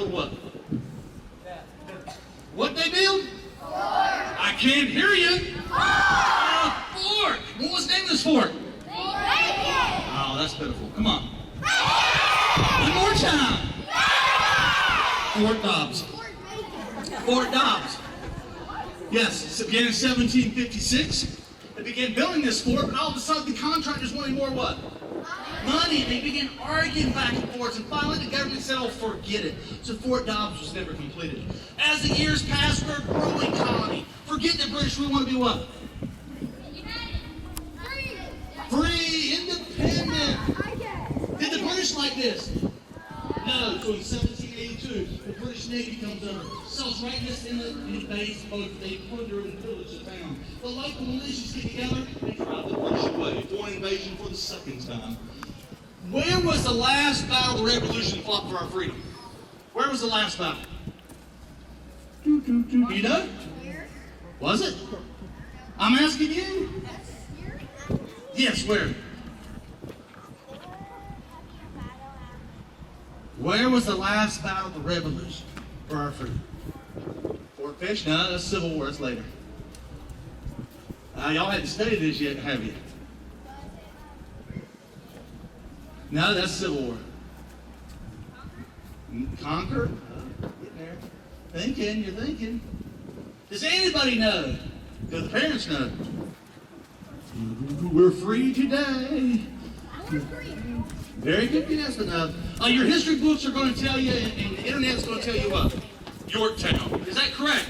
build what? What they build? I can't hear you. Fort. What was the name of this fort? Oh, that's pitiful. Come on. One more time. Fort Dobbs. Fort Dobbs. Yes, it began in 1756. They began building this fort, but all of a sudden the contractors wanted more what? Money. They began arguing back and forth, and finally the government said, oh, forget it. So Fort Dobbs was never completed. As the years passed, we're a growing colony. Forget the British, we want to be what? Free, independent. Did the British like this? No. So in 1782, the British Navy comes over, sells right in this inlet and base both. They plunder and pillage the town. The local militias get together and drive the British away. Foreign invasion for the second time. Where was the last battle of the Revolution fought for our freedom? Where was the last battle? You know? Was it? I'm asking you. Yes, where? Where was the last battle of the Revolution for our freedom? Fort Fish? No, that's Civil War. That's later. Y'all hadn't studied this yet, have you? No, that's Civil War. Conquer? Getting there. Thinking, you're thinking. Does anybody know? Do the parents know? We're free today. Very good guess, but your history books are going to tell you, and the internet's going to tell you what? Yorktown. Is that correct?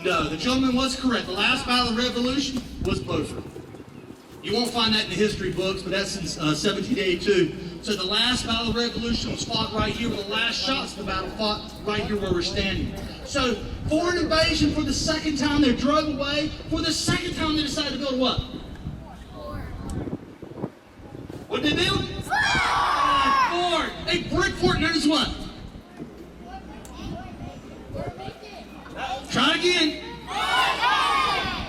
No, the gentleman was correct. The last battle of the Revolution was Beaufort. You won't find that in the history books, but that's in 1782. So the last battle of the Revolution was fought right here, where the last shots of the battle fought right here where we're standing. So foreign invasion for the second time, they're drug away. For the second time, they decided to build what? What did they build? Fort. A brick fort known as what? Try again.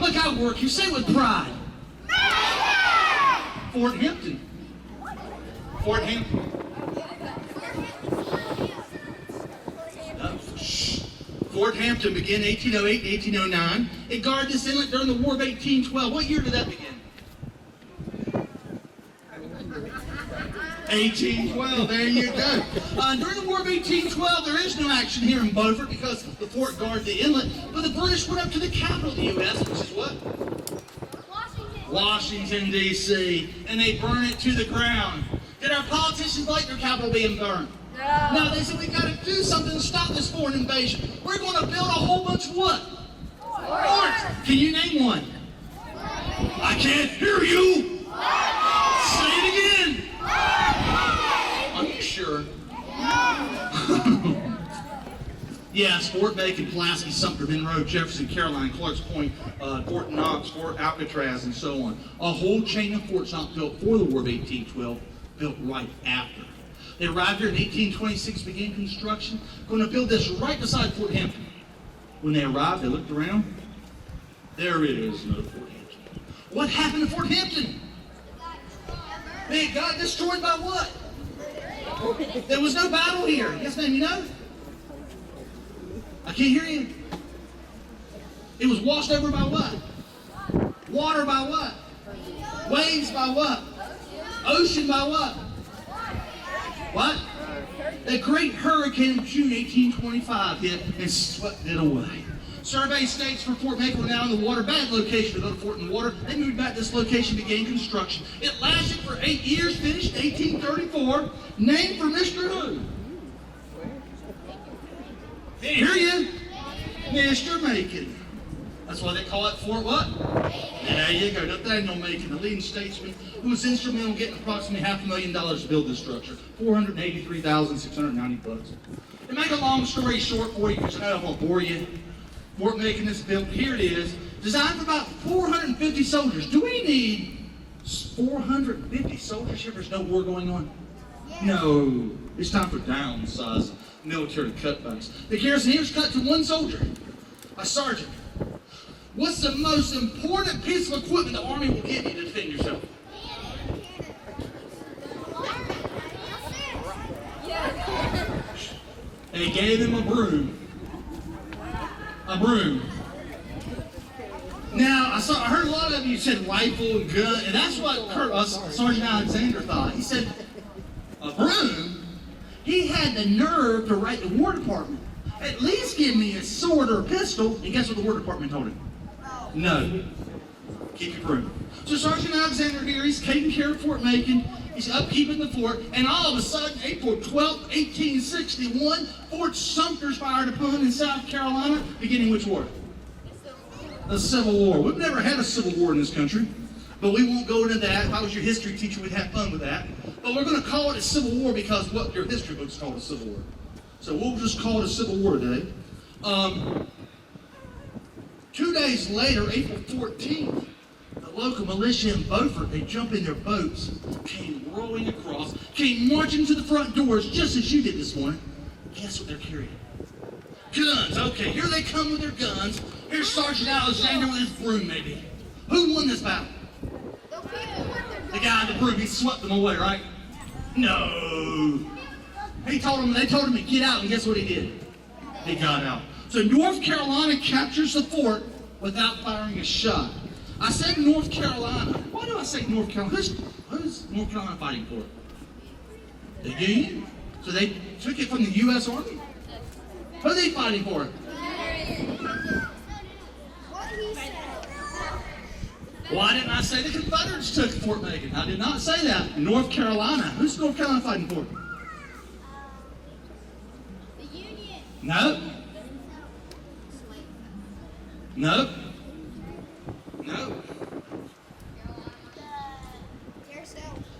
Look how I work. You say it with pride. Fort Hampton. Fort Hampton. Fort Hampton began 1808 and 1809. It guarded this inlet during the War of 1812. What year did that begin? 1812, there you go. During the War of 1812, there is no action here in Beaufort because the fort guarded the inlet, but the British went up to the capital of the U.S., which is what? Washington, D.C., and they burned it to the ground. Did our politicians like their capital being burned? No, they said, we've got to do something to stop this foreign invasion. We're going to build a whole bunch of what? Forts. Can you name one? I can't hear you. Say it again. Are you sure? Yes, Fort Macon, Pulaski, Sumter, Monroe, Jefferson, Caroline, Clarks Point, Fort Knox, Fort Alcatraz, and so on. A whole chain of forts not built for the War of 1812, built right after. They arrived here in 1826, began construction, going to build this right beside Fort Hampton. When they arrived, they looked around. There it is, no Fort Hampton. What happened to Fort Hampton? It got destroyed by what? There was no battle here. Yes, ma'am, you know? I can't hear you. It was washed over by what? Water by what? Waves by what? Ocean by what? What? A great hurricane in June 1825 hit and swept it away. Survey states for Fort Macon were now in the water. Bad location to build a fort in the water. They moved back to this location, began construction. It lasted for 8 years, finished in 1834. Named for Mr. Who? Didn't hear you. Mr. Macon. That's why they call it Fort what? There you go. Nathaniel Macon, the leading statesman who was instrumental in getting approximately $500,000 to build this structure. $483,690. To make a long story short for you, because I know I'm going to bore you, Fort Macon is built, here it is, designed for about 450 soldiers. Do we need 450 soldiers here? There's no war going on? No. It's time for downsize military cutbacks. The garrison here is cut to one soldier, a sergeant. What's the most important piece of equipment the Army will give you to defend yourself? They gave him a broom. A broom. Now, I heard a lot of you said rifle and gun, and that's what Sergeant Alexander thought. He said, a broom? He had the nerve to write the War Department. At least give me a sword or a pistol. And guess what the War Department told him? No. Keep your broom. So Sergeant Alexander here, he's taking care of Fort Macon. He's upkeeping the fort. And all of a sudden, April 12, 1861, Fort Sumter's fired upon in South Carolina, beginning which war? The Civil War. We've never had a civil war in this country, but we won't go into that. If I was your history teacher, we'd have fun with that. But we're going to call it a Civil War because what your history books call a Civil War. So we'll just call it a Civil War today. 2 days later, April 14th, the local militia in Beaufort, they jump in their boats, came rolling across, came marching to the front doors just as you did this morning. Guess what they're carrying? Guns. Okay, here they come with their guns. Here's Sergeant Alexander with his broom, maybe. Who won this battle? The guy in the broom. He swept them away, right? No. They told him to get out, and guess what he did? He got out. So North Carolina captures the fort without firing a shot. I said North Carolina. Why do I say North Carolina? Who's North Carolina fighting for? The Union. So they took it from the U.S. Army? Who are they fighting for? Why didn't I say the Confederates took Fort Macon? I did not say that. North Carolina. Who's North Carolina fighting for? The Union. No. No. No.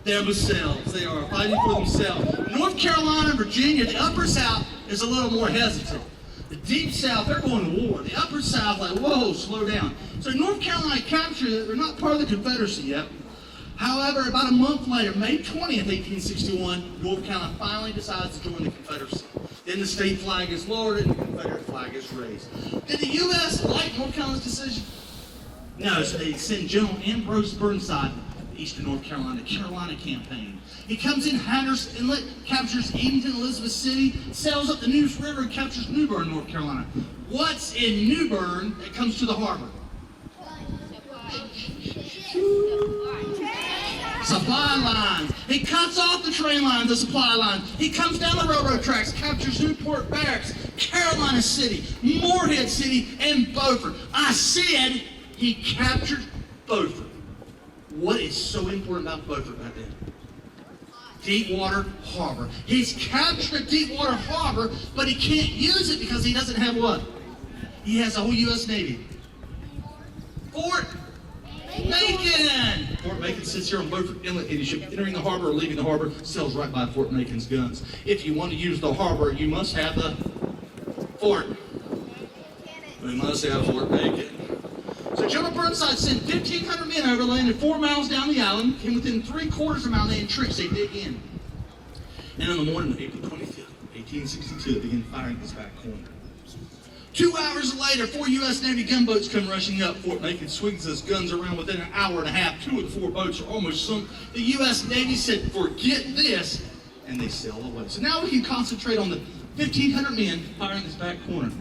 They're themselves. They are fighting for themselves. North Carolina and Virginia, the upper South, is a little more hesitant. The deep South, they're going to war. The upper South, like, whoa, slow down. So North Carolina captured it. They're not part of the Confederacy yet. However, about a month later, May 20th, 1861, North Carolina finally decides to join the Confederacy. Then the state flag is lowered and the Confederate flag is raised. Did the U.S. like North Carolina's decision? No, so they sent General Ambrose Burnside to eastern North Carolina, the Carolina Campaign. He comes in Hatteras Inlet, captures Edenton, Elizabeth City, sails up the Neuse River, and captures New Bern, North Carolina. What's in New Bern that comes to the harbor? Supply lines. He cuts off the train lines, the supply lines. He comes down the railroad tracks, captures Newport Barracks, Carolina City, Morehead City, and Beaufort. I said he captured Beaufort. What is so important about Beaufort right then? Deepwater Harbor. He's captured Deepwater Harbor, but he can't use it because he doesn't have what? He has a whole U.S. Navy. Fort Macon! Fort Macon sits here on Beaufort Inlet, and you should be entering the harbor or leaving the harbor, sails right by Fort Macon's guns. If you want to use the harbor, you must have the fort. We must have Fort Macon. So General Burnside sent 1,500 men over, landed 4 miles down the island, came within 3/4 of a mile, and tricks they dig in. And on the morning of April 25th, 1862, they began firing this back corner. 2 hours later, 4 U.S. Navy gunboats come rushing up. Fort Macon swings those guns around within an hour and a half. 2 of the 4 boats are almost sunk. The U.S. Navy said, forget this, and they sail away. So now we can concentrate on the 1,500 men firing this back corner.